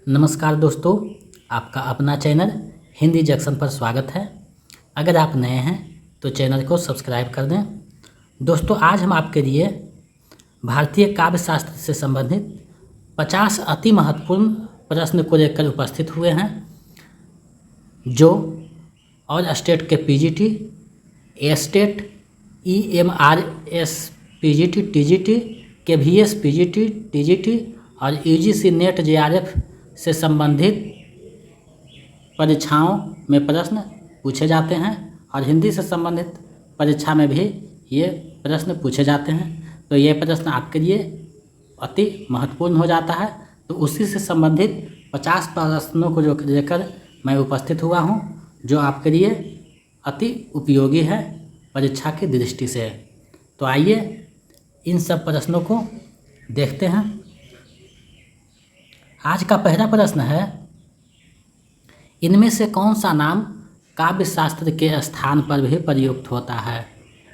नमस्कार दोस्तों, आपका अपना चैनल हिंदी जंक्शन पर स्वागत है। अगर आप नए हैं तो चैनल को सब्सक्राइब कर दें। दोस्तों, आज हम आपके लिए भारतीय काव्य शास्त्र से संबंधित 50 अति महत्वपूर्ण प्रश्न को लेकर उपस्थित हुए हैं, जो और स्टेट के PGT, estate, EMRS PGT, TGT, KVS PGT, TGT और यूजीसी नेट जेआरएफ से संबंधित परीक्षाओं में प्रश्न पूछे जाते हैं और हिंदी से संबंधित परीक्षा में भी ये प्रश्न पूछे जाते हैं। तो ये प्रश्न आपके लिए अति महत्वपूर्ण हो जाता है। तो उसी से संबंधित 50 प्रश्नों को जो लेकर मैं उपस्थित हुआ हूँ, जो आपके लिए अति उपयोगी है परीक्षा की दृष्टि से। तो आइए इन सब प्रश्नों को देखते हैं। आज का पहला प्रश्न है, इनमें से कौन सा नाम काव्य शास्त्र के स्थान पर भी प्रयुक्त होता है?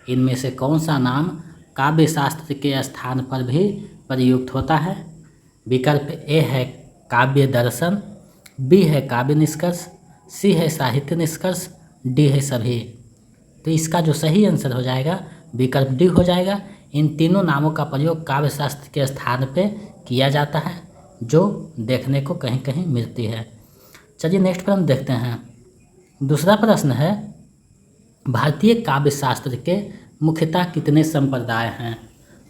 इनमें से कौन सा नाम काव्य शास्त्र के स्थान पर भी प्रयुक्त होता है? विकल्प ए है काव्य दर्शन, बी है काव्य निष्कर्ष, सी है साहित्य निष्कर्ष, डी है सभी। तो इसका जो सही आंसर हो जाएगा विकल्प डी हो जाएगा। इन तीनों नामों का प्रयोग काव्य शास्त्र के स्थान पे किया जाता है, जो देखने को कहीं कहीं मिलती है। चलिए नेक्स्ट प्रश्न देखते हैं। दूसरा प्रश्न है, भारतीय काव्य शास्त्र के मुख्यतः कितने संप्रदाय हैं?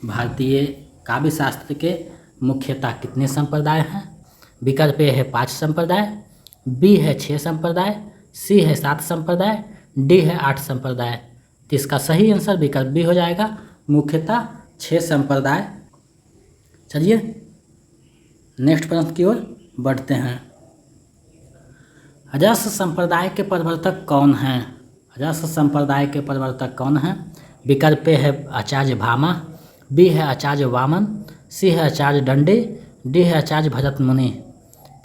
भारतीय काव्य शास्त्र के मुख्यतः कितने संप्रदाय हैं? विकल्प ए है 5 संप्रदाय, बी है 6 संप्रदाय, सी है 7 संप्रदाय, डी है 8 संप्रदाय। तो इसका सही आंसर विकल्प बी हो जाएगा, मुख्यतः 6 संप्रदाय। चलिए नेक्स्ट प्रश्न की ओर बढ़ते हैं। रस संप्रदाय के प्रवर्तक कौन हैं? रस संप्रदाय के प्रवर्तक कौन हैं? विकल्प ए है आचार्य भामा, बी है आचार्य वामन, सी है आचार्य दंडी, डी है आचार्य भरत मुनि।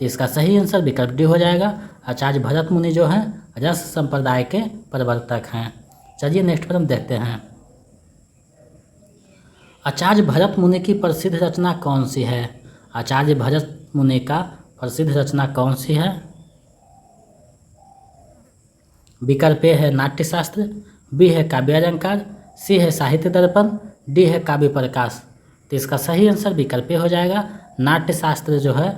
तो इसका सही आंसर विकल्प डी हो जाएगा, आचार्य भरत मुनि जो हैं रस संप्रदाय के प्रवर्तक हैं। चलिए नेक्स्ट प्रश्न देखते हैं। आचार्य भरत मुनि की प्रसिद्ध रचना कौन सी है? आचार्य भरत मुनि का प्रसिद्ध रचना कौन सी है? विकल्प ए है नाट्यशास्त्र, बी है काव्य अलंकार, सी है साहित्य दर्पण, डी है काव्य प्रकाश। तो इसका सही आंसर विकल्प ए हो जाएगा, नाट्यशास्त्र जो है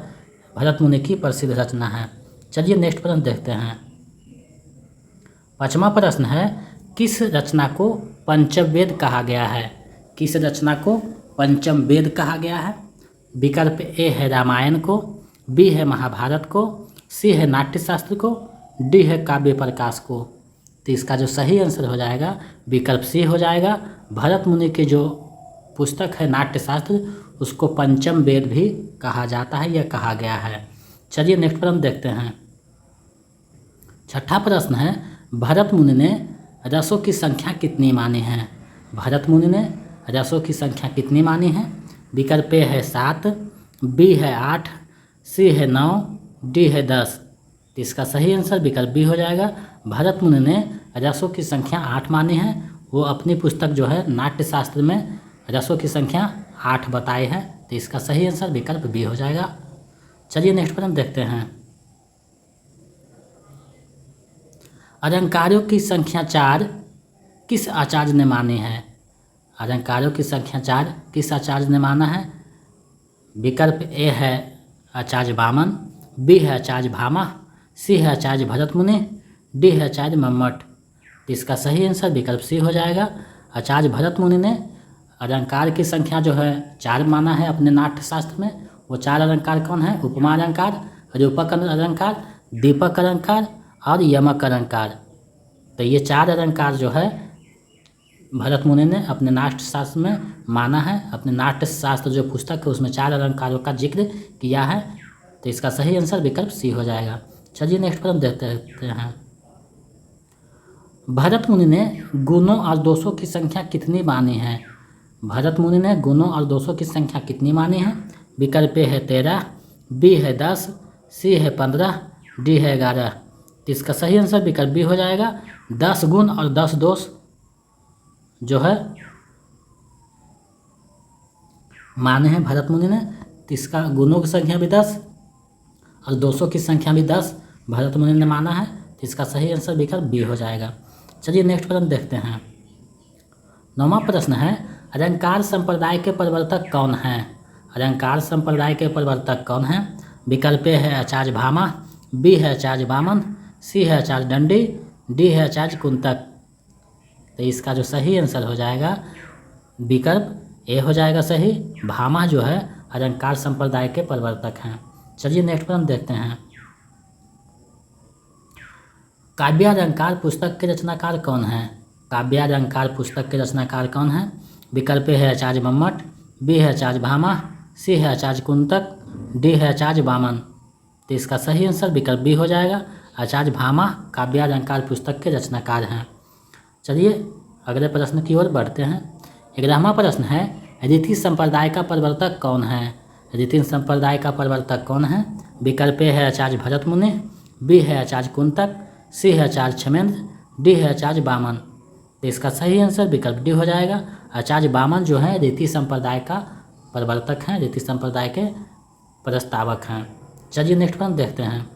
भरत मुनि की प्रसिद्ध रचना है। चलिए नेक्स्ट प्रश्न देखते हैं। 5वां प्रश्न है, किस रचना को पंचम वेद कहा गया है? किस रचना को पंचम वेद कहा गया है? विकल्प ए है रामायण को, बी है महाभारत को, सी है नाट्यशास्त्र को, डी है काव्य प्रकाश को। तो इसका जो सही आंसर हो जाएगा विकल्प सी हो जाएगा। भरत मुनि की जो पुस्तक है नाट्यशास्त्र, उसको पंचम वेद भी कहा जाता है, यह कहा गया है। चलिए नेक्स्ट प्रश्न देखते हैं। 6ठा प्रश्न है, भरत मुनि ने रसों की संख्या कितनी मानी है? भरत मुनि ने रसों की संख्या कितनी मानी है? विकल्प ए है 7, बी है 8, सी है 9, डी है 10। तो इसका सही आंसर विकल्प बी हो जाएगा। भरत मुनि ने रसों की संख्या 8 मानी है। वो अपनी पुस्तक जो है नाट्यशास्त्र में रसों की संख्या 8 बताई है। तो इसका सही आंसर विकल्प बी हो जाएगा। चलिए नेक्स्ट प्रश्न देखते हैं। अलंकारों की संख्या 4 किस आचार्य ने मानी है? अलंकारों की संख्या 4 किस आचार्य ने माना है? विकल्प ए है आचार्य वामन, बी है आचार्य भामा, सी है आचार्य भरत मुनि, डी है आचार्य मम्मट। तो इसका सही आंसर विकल्प सी हो जाएगा। आचार्य भरत मुनि ने अलंकार की संख्या जो है 4 माना है अपने नाट्यशास्त्र में। वो 4 अलंकार कौन है? उपमा अलंकार, रूपक अलंकार, दीपक अलंकार और यमक अलंकार। तो ये 4 अलंकार जो है भरत मुनि ने अपने नाट्यशास्त्र में माना है। अपने नाट्यशास्त्र जो पुस्तक है उसमें 4 अलंकारों का जिक्र किया है। तो इसका सही आंसर विकल्प सी हो जाएगा। चलिए नेक्स्ट प्रश्न देखते हैं। भरत मुनि ने गुणों और दोषों की संख्या कितनी मानी है? भरत मुनि ने गुणों और दोषों की संख्या कितनी मानी है? विकल्प ए है 13, बी है 10, सी है 15, डी है 11। तो इसका सही आंसर विकल्प बी हो जाएगा। 10 गुण और 10 दोष जो है माने हैं भरत मुनि ने। तो इसका गुणों की संख्या भी 10 और 200 की संख्या भी 10 भरत मुनि ने माना है, तो इसका सही आंसर विकल्प बी हो जाएगा। चलिए नेक्स्ट प्रश्न देखते हैं। 9वां प्रश्न है, अलंकार संप्रदाय के प्रवर्तक कौन हैं? अलंकार संप्रदाय के प्रवर्तक कौन हैं? विकल्प ए है आचार्य भामा, बी है आचार्य वामन, सी है आचार्य दंडी, डी है आचार्य कुंतक। तो इसका जो सही आंसर हो जाएगा विकल्प ए हो जाएगा सही। भामा जो है अलंकार संप्रदाय के प्रवर्तक हैं। चलिए नेक्स्ट प्रश्न देखते हैं। काव्यालंकार पुस्तक के रचनाकार कौन हैं? काव्यालंकार पुस्तक के रचनाकार कौन हैं? विकल्प ए है आचार्य मम्मट, बी है आचार्य भामा, सी है आचार्य कुंतक, डी है आचार्य वामन। तो इसका सही आंसर विकल्प बी हो जाएगा। आचार्य भामा काव्यालंकार पुस्तक के रचनाकार हैं। चलिए अगले प्रश्न की ओर बढ़ते हैं। 11वां प्रश्न है, रीति संप्रदाय का प्रवर्तक कौन है? रीति संप्रदाय का प्रवर्तक कौन है? विकल्प ए है आचार्य भरत मुनि, बी है आचार्य कुंतक, सी है आचार्य क्षमेंद्र, डी है आचार्य वामन। तो इसका सही आंसर विकल्प डी हो जाएगा। आचार्य वामन जो है रीति संप्रदाय का प्रवर्तक हैं, रीति संप्रदाय के प्रस्तावक हैं। चलिए नेक्स्ट प्रश्न देखते हैं।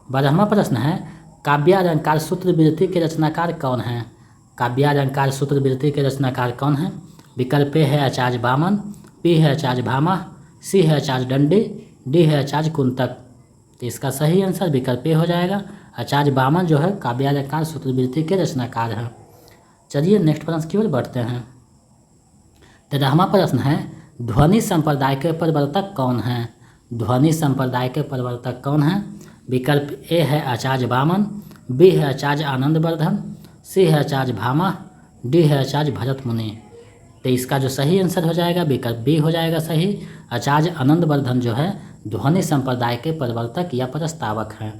12वां प्रश्न है, काव्यालंकार सूत्रवृत्ति के रचनाकार कौन हैं? काव्यालंकार सूत्रवृत्ति के रचनाकार कौन हैं? विकल्प ए है आचार्य वामन, बी है आचार्य भामा, सी है आचार्य दंडी, डी है आचार्य कुंतक। तो इसका सही आंसर विकल्प ए हो जाएगा। आचार्य वामन जो है काव्यालंकार सूत्रवृत्ति के रचनाकार हैं। चलिए नेक्स्ट प्रश्न की ओर बढ़ते हैं। 13वां प्रश्न है, ध्वनि संप्रदाय के प्रवर्तक कौन हैं? ध्वनि संप्रदाय के प्रवर्तक कौन हैं? विकल्प ए है आचार्य वामन, बी है आचार्य आनंदवर्धन, सी है आचार्य भामा, डी है आचार्य भरत मुनि। तो इसका जो सही आंसर हो जाएगा विकल्प बी हो जाएगा सही। आचार्य आनंदवर्धन जो है ध्वनि संप्रदाय के प्रवर्तक या प्रस्तावक हैं।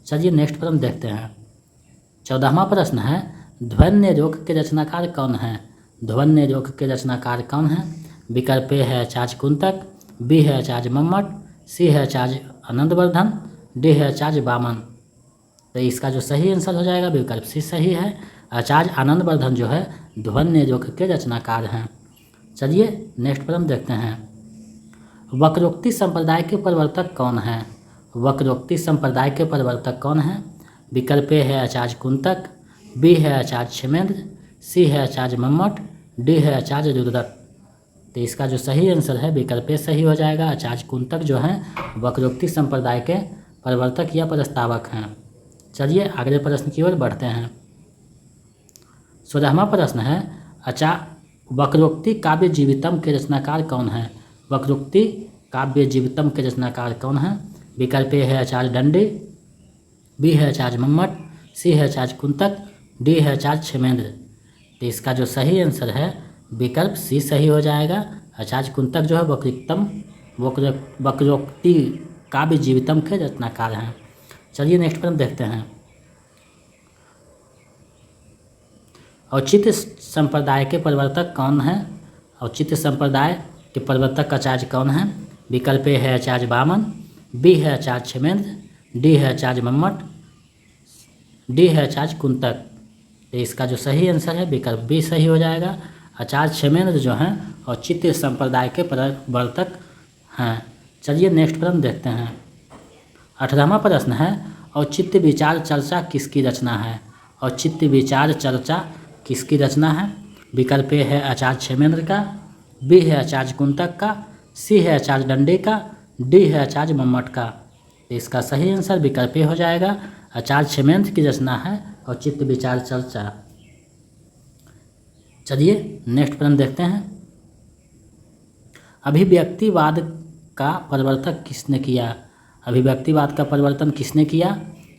चलिए नेक्स्ट प्रश्न देखते हैं। 14वां प्रश्न है, ध्वन्यालोक के रचनाकार कौन हैं? ध्वन्यालोक के रचनाकार कौन हैं? विकल्प ए है आचार्य कुंतक, बी है आचार्य मम्मट, सी है आचार्य आनंदवर्धन, डी है आचार्य वामन। तो इसका जो सही आंसर हो जाएगा विकल्प सी सही है। आचार्य आनंदवर्धन जो है ध्वन्यालोक के रचनाकार हैं। चलिए नेक्स्ट प्रश्न देखते हैं। वक्रोक्ति संप्रदाय के प्रवर्तक कौन हैं? वक्रोक्ति संप्रदाय के प्रवर्तक कौन हैं? विकल्प ए है आचार्य कुंतक, बी है आचार्य क्षेमेंद्र, सी है आचार्य मम्मट, डी है आचार्य रुद्रक। तो इसका जो सही आंसर है विकल्प ए सही हो जाएगा। आचार्य कुंतक जो हैं वक्रोक्ति संप्रदाय के प्रवर्तक या प्रस्तावक हैं। चलिए अगले प्रश्न की ओर बढ़ते हैं। 16वां प्रश्न है, वक्रोक्ति काव्य जीवितम के रचनाकार कौन हैं? वक्रोक्ति काव्य जीवितम के रचनाकार कौन हैं? विकल्प ए है आचार्य दंडी, बी है आचार्य मम्मट, सी है आचार्य कुंतक, डी है आचार्य क्षेमेंद्र। तो इसका जो सही आंसर है विकल्प सी सही हो जाएगा। आचार्य कुंतक जो है वक्रोक्ति काव्य जीवितम के रचनाकार हैं। चलिए नेक्स्ट प्रश्न देखते हैं। औचित्य संप्रदाय के प्रवर्तक कौन हैं? औचित्य संप्रदाय के प्रवर्तक आचार्य कौन हैं? विकल्प ए है आचार्य वामन, बी है आचार्य क्षेमेंद्र, डी है आचार्य मम्मट, डी है आचार्य कुंतक। तो इसका जो सही आंसर है विकल्प बी सही हो जाएगा। आचार्य क्षेमेंद्र जो हैं औचित्य संप्रदाय के प्रवर्तक हैं। चलिए नेक्स्ट प्रश्न देखते हैं। 18वां प्रश्न है, औचित्य विचार चर्चा किसकी रचना है? औचित्य विचार चर्चा किसकी रचना है? विकल्प ए है आचार्य क्षेमेंद्र का, बी है आचार्य कुंतक का, सी है आचार्य दंडी का, डी है आचार्य मम्मट का। तो इसका सही आंसर विकल्प ए हो जाएगा। आचार्य क्षेमेंद्र की रचना है औचित्य विचार चर्चा। चलिए नेक्स्ट प्रश्न देखते हैं। अभिव्यक्तिवाद का प्रवर्तक किसने किया? अभिव्यक्तिवाद का प्रवर्तन किसने किया?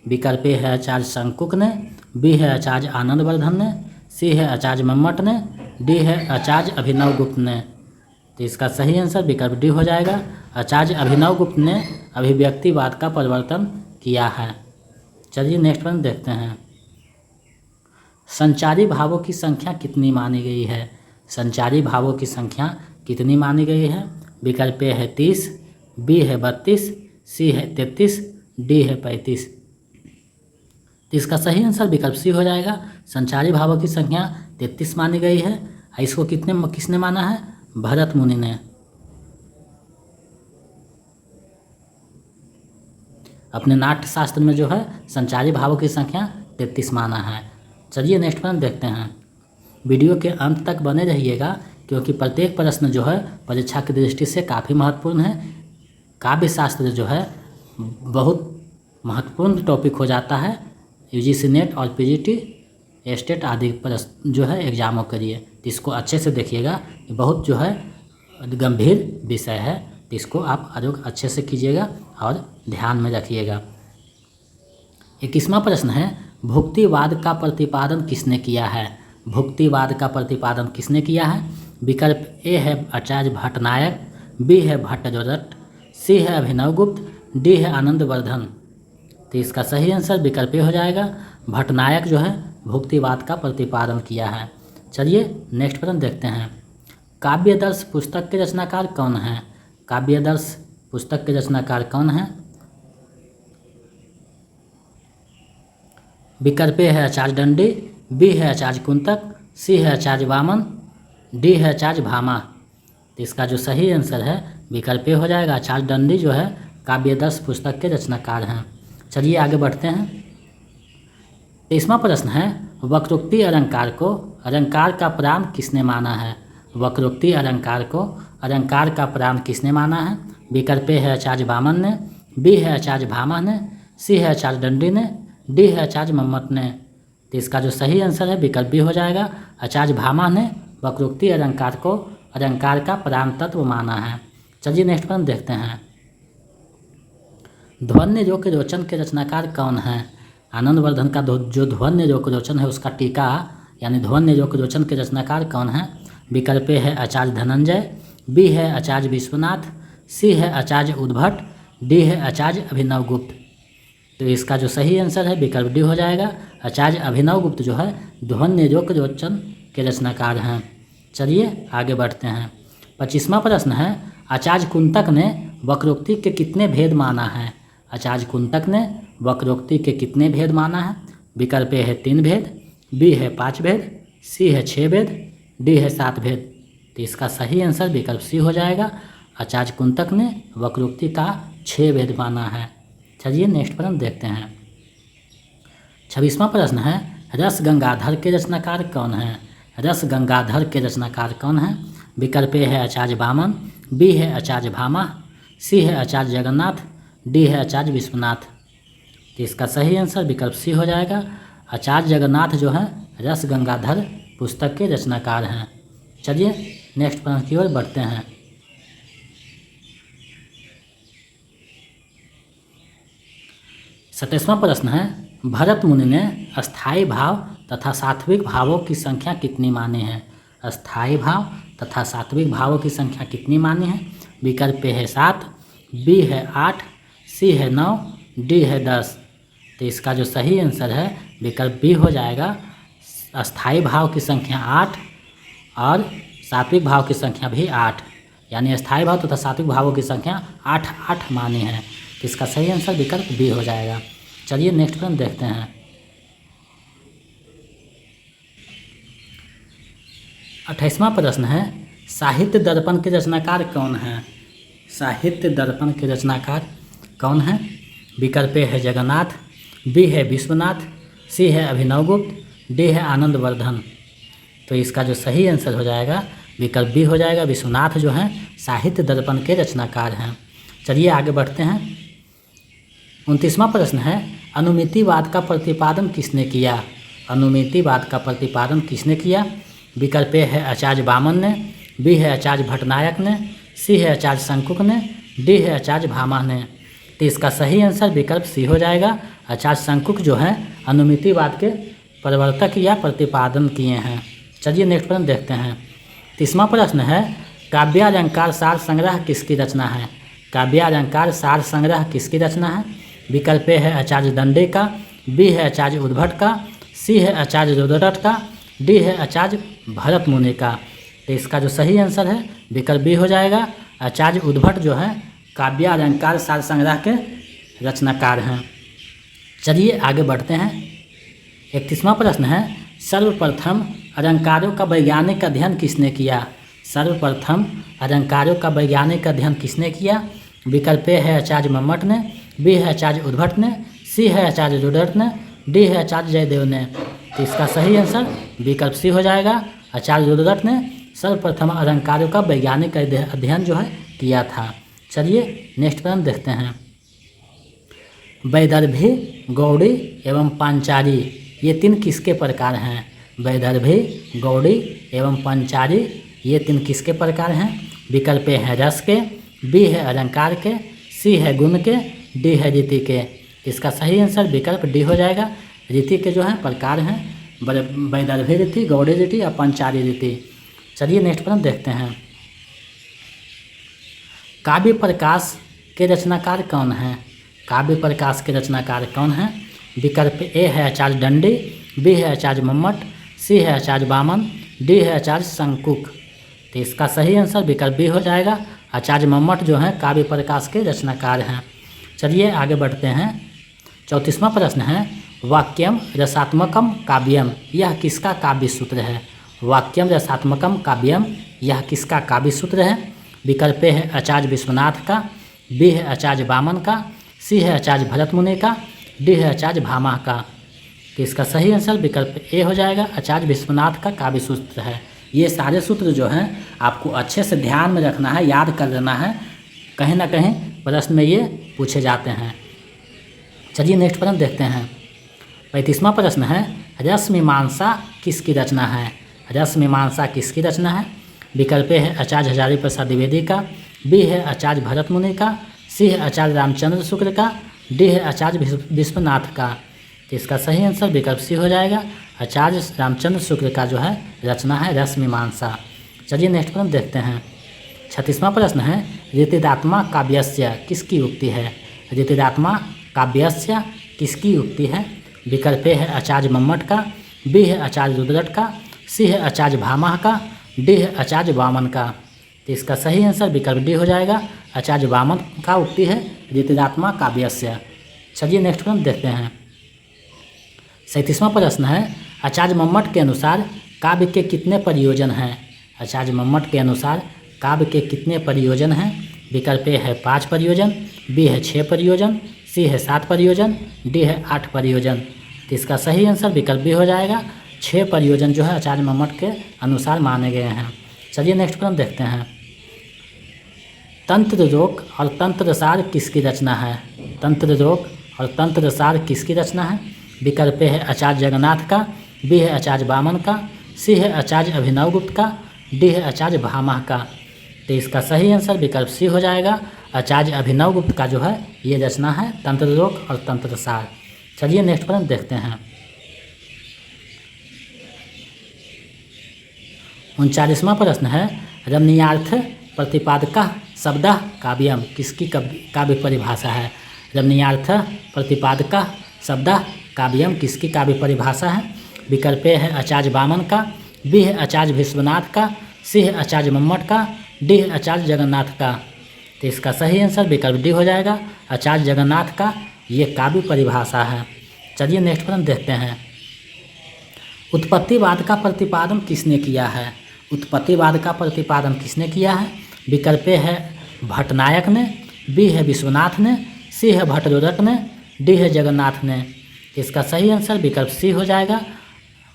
विकल्प ए है आचार्य शंकुक ने, बी है आचार्य आनंदवर्धन ने, सी है आचार्य मम्मट ने, डी है आचार्य अभिनवगुप्त ने। तो इसका सही आंसर विकल्प डी हो जाएगा। आचार्य अभिनवगुप्त ने अभिव्यक्तिवाद का प्रवर्तन किया है। चलिए नेक्स्ट प्रश्न देखते हैं। संचारी भावों की संख्या कितनी मानी गई है? संचारी भावों की संख्या कितनी मानी गई है? विकल्प ए है 30, बी है 32, सी है 33, डी है 35। तो इसका सही आंसर विकल्प सी हो जाएगा। संचारी भावों की संख्या 33 मानी गई है। इसको किसने माना है? भरत मुनि ने। अपने नाट्य शास्त्र में जो है संचारी भावों की संख्या 33 माना है। चलिए नेक्स्ट प्रश्न देखते हैं। वीडियो के अंत तक बने रहिएगा क्योंकि प्रत्येक प्रश्न जो है परीक्षा की दृष्टि से काफ़ी महत्वपूर्ण है। काव्य शास्त्र जो है बहुत महत्वपूर्ण टॉपिक हो जाता है यूजीसी नेट और पीजीटी स्टेट आदि प्रश्न जो है एग्जामों के लिए। तो इसको अच्छे से देखिएगा, बहुत जो है गंभीर विषय है, तो इसको आप अच्छे से कीजिएगा और ध्यान में रखिएगा। 21वां प्रश्न है, भुक्तिवाद का प्रतिपादन किसने किया है? भुक्तिवाद का प्रतिपादन किसने किया है? विकल्प ए है आचार्य भट्टनायक, बी है भट्टजोदट, सी है अभिनवगुप्त, डी है आनंदवर्धन। तो इसका सही आंसर विकल्प ए हो जाएगा। भट्टनायक जो है भुक्तिवाद का प्रतिपादन किया है। चलिए नेक्स्ट प्रश्न देखते हैं। काव्यदर्श पुस्तक के रचनाकार कौन हैं? काव्यदर्श पुस्तक के रचनाकार कौन हैं? विकल्प ए है आचार्य दंडी, बी है आचार्य कुंतक, सी है आचार्य वामन, डी है आचार्य भामा। तो इसका जो सही आंसर है विकल्प ए हो जाएगा। आचार्य दंडी जो है काव्यदर्श पुस्तक के रचनाकार हैं। चलिए आगे बढ़ते हैं। 23वां प्रश्न है, वक्रोक्ति अलंकार को अलंकार का प्राण किसने माना है? वक्रोक्ति अलंकार को अलंकार का प्राण किसने माना है? विकल्प ए है आचार्य वामन ने, बी है आचार्य भामा ने, सी है आचार्य दंडी ने, डी है आचार्य मम्मट ने। तो इसका जो सही आंसर है विकल्प बी हो जाएगा। आचार्य भामा ने वक्रोक्ति अलंकार को अलंकार का प्राण तत्व माना है। चलिए नेक्स्ट प्रश्न देखते हैं। ध्वन्य रोक रोचन के रचनाकार कौन है? आनंदवर्धन का जो ध्वन्य रोक रोचन है उसका टीका यानी ध्वन्य रोक रोचन के रचनाकार कौन है? विकल्प ए है आचार्य धनंजय, बी है आचार्य विश्वनाथ, सी है आचार्य उद्भट, डी है आचार्य अभिनवगुप्त। तो इसका जो सही आंसर है विकल्प डी हो जाएगा। आचार्य अभिनवगुप्त जो है ध्वन्य रोक रोचन के रचनाकार हैं। चलिए आगे बढ़ते हैं। 25वां प्रश्न है, आचार्य कुंतक ने वक्रोक्ति के कितने भेद माना है? आचार्य कुंतक ने वक्रोक्ति के कितने भेद माना है? विकल्प ए है 3 भेद, बी है 5 भेद, सी है 6 भेद, डी है 7 भेद। तो इसका सही आंसर विकल्प सी हो जाएगा। आचार्य कुंतक ने वक्रोक्ति का 6 भेद माना है। चलिए नेक्स्ट प्रश्न देखते हैं। 26वां प्रश्न है, रस गंगाधर के रचनाकार कौन है? रस गंगाधर के रचनाकार कौन है? विकल्प ए है आचार्य वामन, बी है आचार्य भामा, सी है आचार्य जगन्नाथ, डी है आचार्य विश्वनाथ। तो इसका सही आंसर विकल्प सी हो जाएगा। आचार्य जगन्नाथ जो है रस गंगाधर पुस्तक के रचनाकार हैं। चलिए नेक्स्ट प्रश्न की ओर बढ़ते हैं। 27वां प्रश्न है, भरत मुनि ने अस्थायी भाव तथा सात्विक भावों की संख्या कितनी मानी है? अस्थायी भाव तथा सात्विक भावों की संख्या कितनी मानी है? विकल्प ए है 7, बी है 8, सी है 9, डी है 10। तो इसका जो सही आंसर है विकल्प बी हो जाएगा। अस्थायी भाव की संख्या 8 और सात्विक भाव की संख्या भी 8, यानी अस्थायी भाव तथा सात्विक भावों की संख्या 8 मानी है। तो इसका सही आंसर विकल्प बी हो जाएगा। चलिए नेक्स्ट प्रश्न देखते हैं। 28वां प्रश्न है, साहित्य दर्पण के रचनाकार कौन है? साहित्य दर्पण के रचनाकार कौन है? विकल्प ए है जगन्नाथ, बी है विश्वनाथ, सी है अभिनवगुप्त, डी है आनंदवर्धन। तो इसका जो सही आंसर हो जाएगा विकल्प बी हो जाएगा। विश्वनाथ जो हैं साहित्य दर्पण के रचनाकार हैं। चलिए आगे बढ़ते हैं। 29वां प्रश्न है, अनुमितिवाद का प्रतिपादन किसने किया? अनुमितिवाद का प्रतिपादन किसने किया? विकल्प ए है आचार्य वामन ने, बी है आचार्य भट्टनायक ने, सी है आचार्य शंकुक ने, डी है आचार्य भामा ने। तो इसका सही आंसर विकल्प सी हो जाएगा। आचार्य शंकुक जो है अनुमितिवाद के प्रवर्तक या प्रतिपादन किए हैं। चलिए नेक्स्ट प्रश्न देखते हैं। 30वां प्रश्न है, काव्यालंकार सार संग्रह किसकी रचना है? काव्यालंकार सार संग्रह किसकी रचना है? विकल्प ए है आचार्य दंडे का, बी है आचार्य उद्भट का, सी है आचार्य रुद्रट का, डी है आचार्य भरत मुनि का। तो इसका जो सही आंसर है विकल्प बी हो जाएगा। आचार्य उद्भट जो है काव्यालंकार सार संग्रह के रचनाकार हैं। चलिए आगे बढ़ते हैं। 31वां प्रश्न है, सर्वप्रथम अलंकारों का वैज्ञानिक अध्ययन किसने किया? सर्वप्रथम अलंकारों का वैज्ञानिक अध्ययन किसने किया? विकल्प ए है आचार्य मम्मट ने, बी है आचार्य उद्भट ने, सी है आचार्य रुद्रट ने, डी है आचार्य जयदेव ने। तो इसका सही आंसर विकल्प सी हो जाएगा। आचार्य रुद्रट ने सर्वप्रथम अलंकारों का वैज्ञानिक अध्ययन जो है किया था। चलिए नेक्स्ट प्रश्न देखते हैं। वैदर्भी, गौड़ी एवं पांचाली ये तीन किसके प्रकार हैं? वैदर्भी, गौड़ी एवं पांचाली ये तीन किसके प्रकार हैं? विकल्प ए है रस के, बी है अलंकार के, सी है गुण के, डी है रीति के। इसका सही आंसर विकल्प डी हो जाएगा। रीति के जो है प्रकार हैं वैदर्भी रीति, गौड़ी रीति और पांचाली रीति। चलिए नेक्स्ट प्रश्न देखते हैं। काव्य प्रकाश के रचनाकार कौन हैं? काव्य प्रकाश के रचनाकार कौन हैं? विकल्प ए है आचार्य दंडी, बी है आचार्य मम्मट, सी है आचार्य वामन, डी है आचार्य शंकुक। तो इसका सही आंसर विकल्प बी हो जाएगा। आचार्य मम्मट जो हैं काव्य प्रकाश के रचनाकार हैं। चलिए आगे बढ़ते हैं। 34वां प्रश्न है, वाक्यम रसात्मकम काव्यम यह किसका काव्य सूत्र है? वाक्यम रसात्मकम काव्यम यह किसका काव्य सूत्र है? विकल्प ए है आचार्य विश्वनाथ का, बी है आचार्य वामन का, सी है आचार्य भरत मुनि का, डी है आचार्य भामा का। तो इसका सही आंसर विकल्प ए हो जाएगा। आचार्य विश्वनाथ का काव्य सूत्र है। ये सारे सूत्र जो हैं आपको अच्छे से ध्यान में रखना है, याद कर लेना है, कहीं ना कहीं प्रश्न में ये पूछे जाते हैं। चलिए नेक्स्ट प्रश्न देखते हैं। 35वां प्रश्न है, रस मीमांसा किसकी रचना है? रस मीमांसा किसकी रचना है? विकल्प ए है आचार्य हजारी प्रसाद द्विवेदी का, बी है आचार्य भरत मुनि का, सी है आचार्य रामचंद्र शुक्ल का, डी है आचार्य विश्वनाथ का। तो इसका सही आंसर विकल्प सी हो जाएगा। आचार्य रामचंद्र शुक्ल का जो है रचना है रस मीमांसा। चलिए नेक्स्ट प्रश्न देखते हैं। 36वां प्रश्न है, ऋतिदात्मा काव्यस्य किसकी उक्ति है? ऋतिदात्मा काव्यस्य किसकी उक्ति है? विकल्प ए है आचार्य मम्मट का, बी है आचार्य रुद्रट का, सी है आचार्य भामा का, डी है आचार्य वामन का। तो इसका सही आंसर विकल्प डी हो जाएगा। आचार्य वामन का उक्ति है ऋतिदात्मा काव्यस्य। चलिए नेक्स्ट प्रश्न देखते हैं। 37वां प्रश्न है, आचार्य मम्मट के अनुसार काव्य के कितने प्रयोजन हैं? आचार्य मम्मट के अनुसार काव्य के कितने प्रयोजन हैं? विकल्प ए है 5 प्रयोजन, बी है 6 प्रयोजन, सी है 7 प्रयोजन, डी है 8 प्रयोजन। तो इसका सही आंसर विकल्प बी हो जाएगा। 6 प्रयोजन जो है आचार्य मम्मट के अनुसार माने गए हैं। चलिए नेक्स्ट प्रश्न देखते हैं। तंत्र रोग और तंत्रसार किसकी रचना है? तंत्र रोग और तंत्रसार किसकी रचना है? विकल्प ए है आचार्य जगन्नाथ का, बी है आचार्य वामन का, सी है आचार्य अभिनवगुप्त का, डी है आचार्य भामा का। तो इसका सही आंसर विकल्प सी हो जाएगा। आचार्य अभिनवगुप्त का जो है ये रचना है तंत्र रोग और तंत्रसार। चलिए नेक्स्ट प्रश्न देखते हैं। 39वां प्रश्न है, रमणीयार्थ प्रतिपादकः शब्दः काव्यम किसकी काव्य परिभाषा है? रमणीयार्थ प्रतिपादकः शब्दः काव्यम किसकी काव्य परिभाषा है? विकल्प ए है आचार्य वामन का, बी है आचार्य विश्वनाथ का, सी है आचार्य मम्मट का, डी है आचार्य जगन्नाथ का। तो इसका सही आंसर विकल्प डी हो जाएगा। आचार्य जगन्नाथ का ये काव्य परिभाषा है। चलिए नेक्स्ट प्रश्न देखते हैं। उत्पत्तिवाद का प्रतिपादन किसने किया है? उत्पत्तिवाद का प्रतिपादन किसने किया है? विकल्प ए है भट्टनायक ने, बी है विश्वनाथ ने, सी है भट्टरोदक ने, डी है जगन्नाथ ने। इसका सही आंसर विकल्प सी हो जाएगा।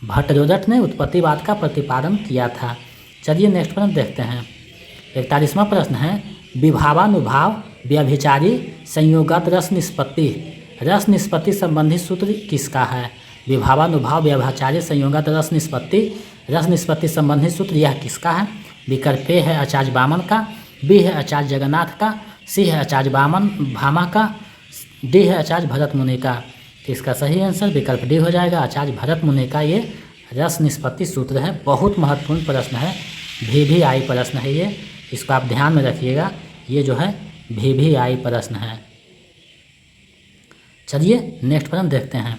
भट्टरोदक ने उत्पत्तिवाद का प्रतिपादन किया था। चलिए नेक्स्ट प्रश्न देखते हैं। 41वां प्रश्न है, विभावानुभाव व्यभिचारी संयोगत रस निष्पत्ति संबंधी सूत्र किसका है? विभावानुभाव व्यभिचारी संयोगत रस निष्पत्ति संबंधी सूत्र यह किसका है? विकल्प ए है आचार्य वामन का, बी है आचार्य जगन्नाथ का, सी है आचार्य भामा का, डी है आचार्य भरत मुनि का। तो इसका सही आंसर विकल्प डी हो जाएगा। आचार्य भरत मुनि का ये रस निष्पत्ति सूत्र है। बहुत महत्वपूर्ण प्रश्न है, VVI प्रश्न है ये, इसको आप ध्यान में रखिएगा। ये जो है VVI प्रश्न है। चलिए नेक्स्ट प्रश्न देखते हैं।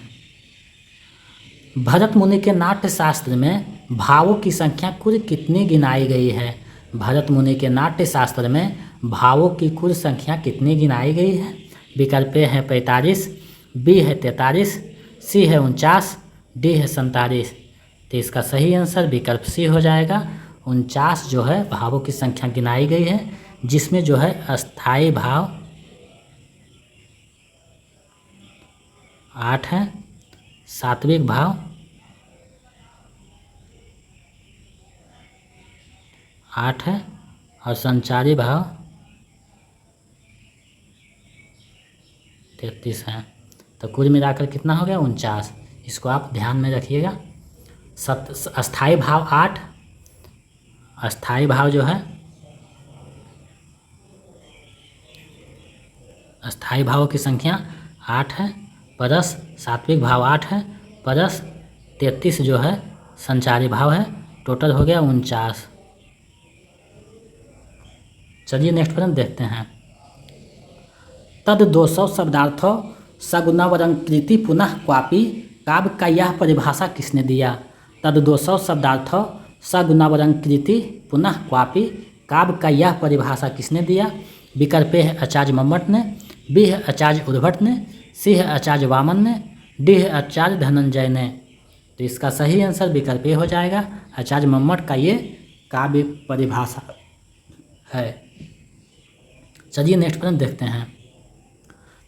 भरत मुनि के नाट्य शास्त्र में भावों की संख्या कुल कितनी गिनाई गई है? भरत मुनि के नाट्य शास्त्र में भावों की कुल संख्या कितनी गिनाई गई है? विकल्प ए है 45, बी है 43, सी है 49, डी है 47। तो इसका सही आंसर विकल्प सी हो जाएगा। 49 जो है भावों की संख्या गिनाई गई है, जिसमें जो है अस्थाई भाव 8 है, सात्विक भाव 8 है और संचारी भाव 33 है। तो कुल मिलाकर कितना हो गया 49। इसको आप ध्यान में रखिएगा। अस्थाई भाव 8, अस्थाई भाव जो है, अस्थाई भावों की संख्या 8 है, प्लस सात्विक भाव 8 है, प्लस 33 जो है संचारी भाव है। टोटल हो गया 49। चलिए नेक्स्ट प्रश्न देखते हैं। तद 200 शब्दार्थों सगुणावरंकृति पुनः क्वापि काव्य का यह परिभाषा किसने दिया? तद 200 शब्दार्थों सगुणावरंकृति पुनः क्वापि काव्य का यह परिभाषा किसने दिया? विकल्प है आचार्य मम्मट ने, बी है आचार्य उद्भट ने, सी है आचार्य वामन ने, डी है आचार्य धनंजय ने। तो इसका सही आंसर विकल्प हो जाएगा, आचार्य मम्मट का ये काव्य परिभाषा है। चलिए नेक्स्ट प्रश्न देखते हैं।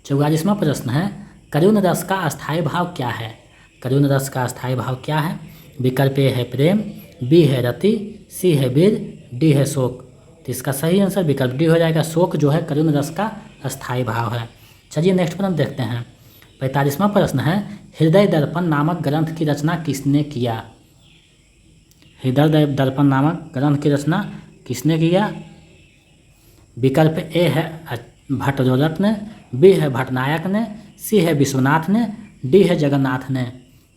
44वां प्रश्न है, करुण रस का अस्थायी भाव क्या है? करुण रस का अस्थायी भाव क्या है? विकल्प ए है प्रेम, बी है रति, सी है वीर, डी है शोक। तो इसका सही आंसर विकल्प डी हो जाएगा, शोक जो है करुण रस का अस्थायी भाव है। चलिए नेक्स्ट प्रश्न देखते हैं। 45वां प्रश्न है, हृदय दर्पण नामक ग्रंथ की रचना किसने किया? हृदय दर्पण नामक ग्रंथ की रचना किसने किया? विकल्प ए है भट्टरोदक ने, बी है भट्टनायक ने, सी है विश्वनाथ ने, डी है जगन्नाथ ने।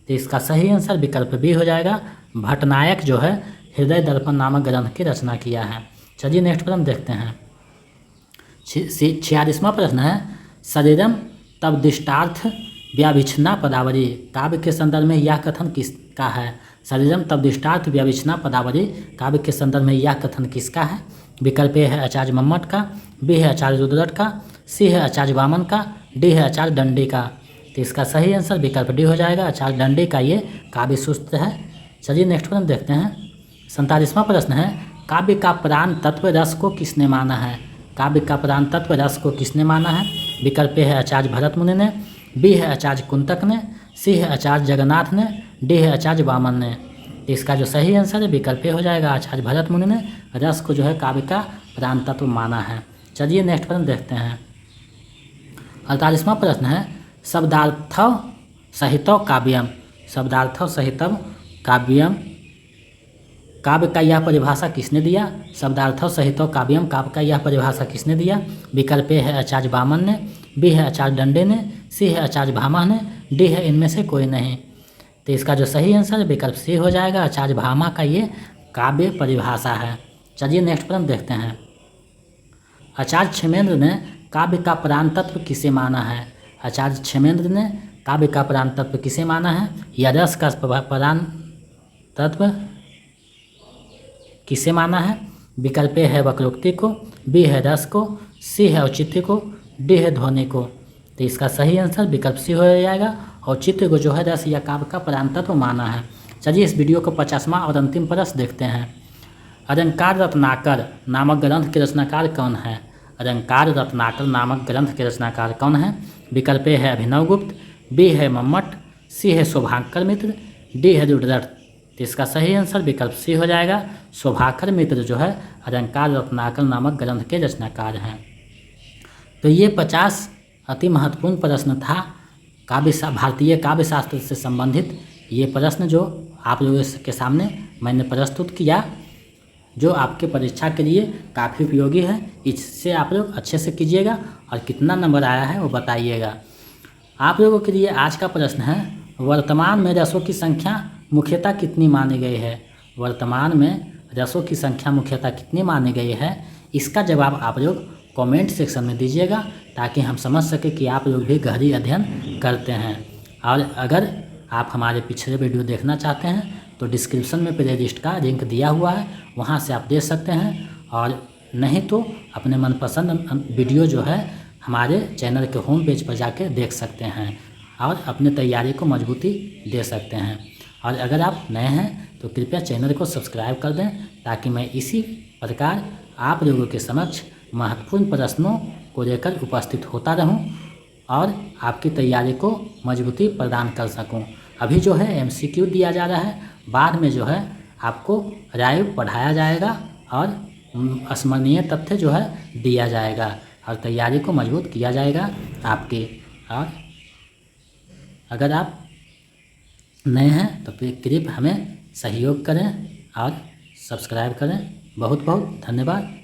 तो इसका सही आंसर विकल्प बी हो जाएगा, भट्टनायक जो है हृदय दर्पण नामक ग्रंथ की रचना किया है। चलिए नेक्स्ट प्रश्न देखते हैं। 46वां प्रश्न है, शरीरम तब दिष्टार्थ व्याविच्छिन्ना पदावली काव्य के संदर्भ में यह कथन किसका है? शरीरम तब दिष्टार्थ व्याविच्छिन्ना पदावली काव्य के संदर्भ में यह कथन किसका है? विकल्प ए है आचार्य मम्मट का, बी है आचार्य रुद्रट का, सी है आचार्य वामन का, डी है आचार्य दंडी का। तो इसका सही आंसर विकल्प डी हो जाएगा, आचार्य दंडी का ये काव्य सूत्र है। चलिए नेक्स्ट प्रश्न देखते हैं। 47वां प्रश्न है, काव्य का प्राण तत्व रस को किसने माना है? काव्य का प्राण तत्व रस को किसने माना है? विकल्प ए है आचार्य भरत मुनि ने, बी है आचार्य कुंतक ने, सी है आचार्य जगन्नाथ ने, डी है आचार्य वामन ने। तो इसका जो सही आंसर है विकल्प ए हो जाएगा, आचार्य भरत मुनि ने रस को जो है काव्य का प्राण तत्व माना है। चलिए नेक्स्ट प्रश्न देखते हैं। 48वां प्रश्न है, शब्दार्थ सहितौ काव्यम, शब्दार्थ सहितौ काव्यम काव्य का यह परिभाषा किसने दिया? शब्दार्थ सहितौ काव्यम काव्य का यह परिभाषा किसने दिया? विकल्प ए है आचार्य वामन ने, बी है आचार्य दंडे ने, सी है आचार्य भामा ने, डी है इनमें से कोई नहीं। तो इसका जो सही आंसर विकल्प सी हो जाएगा, आचार्य भामा का ये काव्य परिभाषा है। चलिए नेक्स्ट प्रश्न देखते हैं। आचार्य क्षेमेंद्र ने काव्य का प्राण तत्व किसे माना है? आचार्य क्षेमेंद्र ने काव्य का प्राण तत्व किसे माना है? या रस का प्राण तत्व किसे माना है? विकल्प ए है वक्रोक्ति को, बी है रस को, सी है औचित्य को, डी है ध्वनि को। तो इसका सही आंसर विकल्प सी हो जाएगा, औचित्य को जो है रस या काव्य का प्राण तत्व माना है। चलिए इस वीडियो को 50वां और अंतिम प्रश्न देखते हैं। अलंकार रत्नाकर नामक ग्रंथ के रचनाकार कौन है? अलंकार रत्नाकर नामक ग्रंथ के रचनाकार कौन है? विकल्प ए है अभिनव गुप्त, बी है मम्मट, सी है शोभाकर मित्र, डी है रुद्रट। तो इसका सही आंसर विकल्प सी हो जाएगा, शोभाकर मित्र जो है अलंकार रत्नाकर नामक ग्रंथ के रचनाकार हैं। तो ये 50 अति महत्वपूर्ण प्रश्न था भारतीय काव्य शास्त्र से संबंधित। ये प्रश्न जो आप लोगों के सामने मैंने प्रस्तुत किया, जो आपके परीक्षा के लिए काफ़ी उपयोगी है। इससे आप लोग अच्छे से कीजिएगा और कितना नंबर आया है वो बताइएगा। आप लोगों के लिए आज का प्रश्न है, वर्तमान में रसों की संख्या मुख्यतः कितनी मानी गई है? वर्तमान में रसों की संख्या मुख्यतः कितनी मानी गई है? इसका जवाब आप लोग कमेंट सेक्शन में दीजिएगा, ताकि हम समझ सकें कि आप लोग भी गहरी अध्ययन करते हैं। और अगर आप हमारे पिछले वीडियो देखना चाहते हैं तो डिस्क्रिप्शन में प्लेलिस्ट का लिंक दिया हुआ है, वहां से आप देख सकते हैं। और नहीं तो अपने मनपसंद वीडियो जो है हमारे चैनल के होम पेज पर जाकर देख सकते हैं और अपने तैयारी को मजबूती दे सकते हैं। और अगर आप नए हैं तो कृपया चैनल को सब्सक्राइब कर दें, ताकि मैं इसी प्रकार आप लोगों के समक्ष महत्वपूर्ण प्रश्नों को लेकर उपस्थित होता रहूं और आपकी तैयारी को मजबूती प्रदान कर सकूं। अभी जो है एमसीक्यू दिया जा रहा है, बाद में जो है आपको लाइव पढ़ाया जाएगा और स्मरणीय तथ्य जो है दिया जाएगा और तैयारी को मजबूत किया जाएगा आपकी। और अगर आप नए हैं तो कृपया हमें सहयोग करें और सब्सक्राइब करें। बहुत बहुत धन्यवाद।